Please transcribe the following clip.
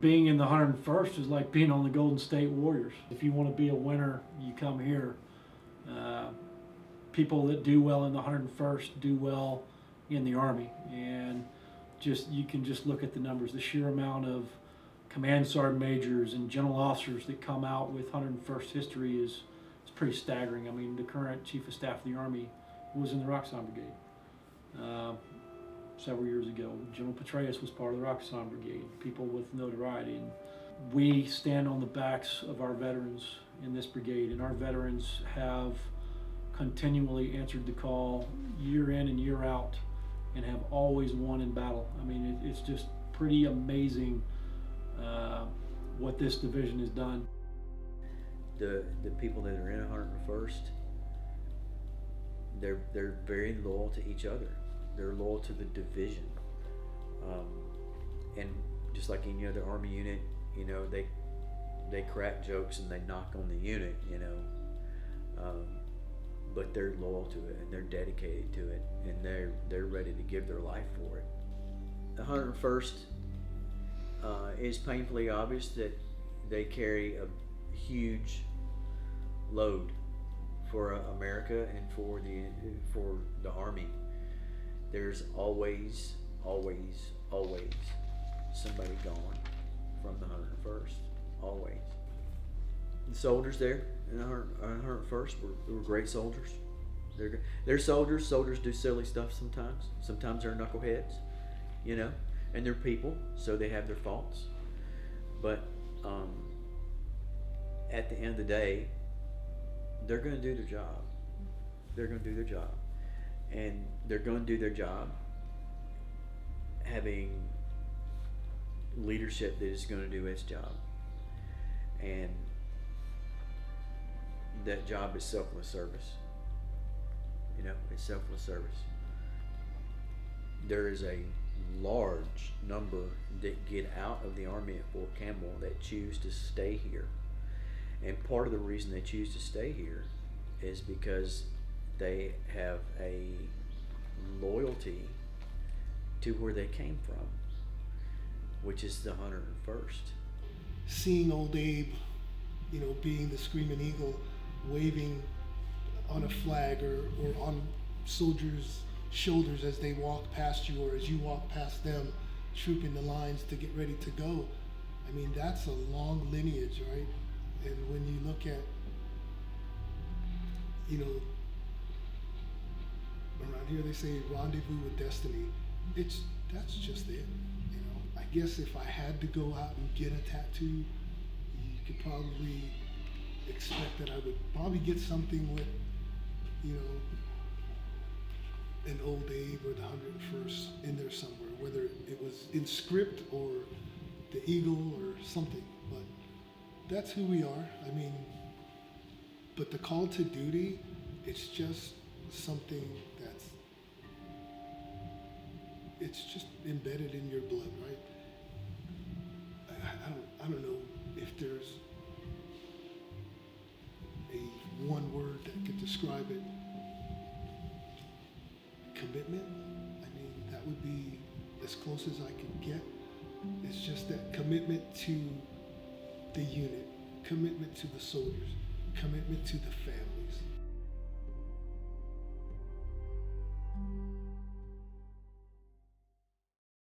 Being in the 101st is like being on the Golden State Warriors. If you want to be a winner, you come here. Uh, People that do well in the 101st do well in the Army, and just you can just look at the numbers. The sheer amount of command sergeant majors and general officers that come out with 101st history is pretty staggering. I mean, the current chief of staff of the Army was in the Roxanne Brigade several years ago. General Petraeus was part of the Roxanne Brigade. People with notoriety, and we stand on the backs of our veterans in this brigade, and our veterans have continually answered the call year in and year out and have always won in battle. I mean, it's just pretty amazing what this division has done. The people that are in 101st, they're very loyal to each other. They're loyal to the division, and just like any other Army unit, you know, they crack jokes and they knock on the unit, you know, but they're loyal to it and they're dedicated to it and they're ready to give their life for it. The 101st is painfully obvious that they carry a huge load for America and for the Army. There's always somebody gone from the 101st. Always. The soldiers there in the 101st were great soldiers. They're soldiers. Soldiers do silly stuff sometimes. Sometimes they're knuckleheads, you know, and they're people, so they have their faults. But at the end of the day, they're going to do their job. They're going to do their job. And they're going to do their job having leadership that is going to do its job. And that job is selfless service. You know, it's selfless service. There is a large number that get out of the Army at Fort Campbell that choose to stay here. And part of the reason they choose to stay here is because they have a loyalty to where they came from, which is the 101st. Seeing old Abe, you know, being the Screaming Eagle, waving on a flag or on soldiers' shoulders as they walk past you or as you walk past them, trooping the lines to get ready to go. I mean, that's a long lineage, right? And when you look at, you know, around here they say rendezvous with destiny. That's just it. You know, I guess if I had to go out and get a tattoo, you could probably expect that I would probably get something with, you know, an old Abe or the 101st in there somewhere, whether it was in script or the eagle or something. But that's who we are. I mean, but the call to duty, it's just something it's just embedded in your blood, right? I don't know if there's a one word that could describe it. Commitment. I mean, that would be as close as I could get. It's just that commitment to the unit, commitment to the soldiers, commitment to the family.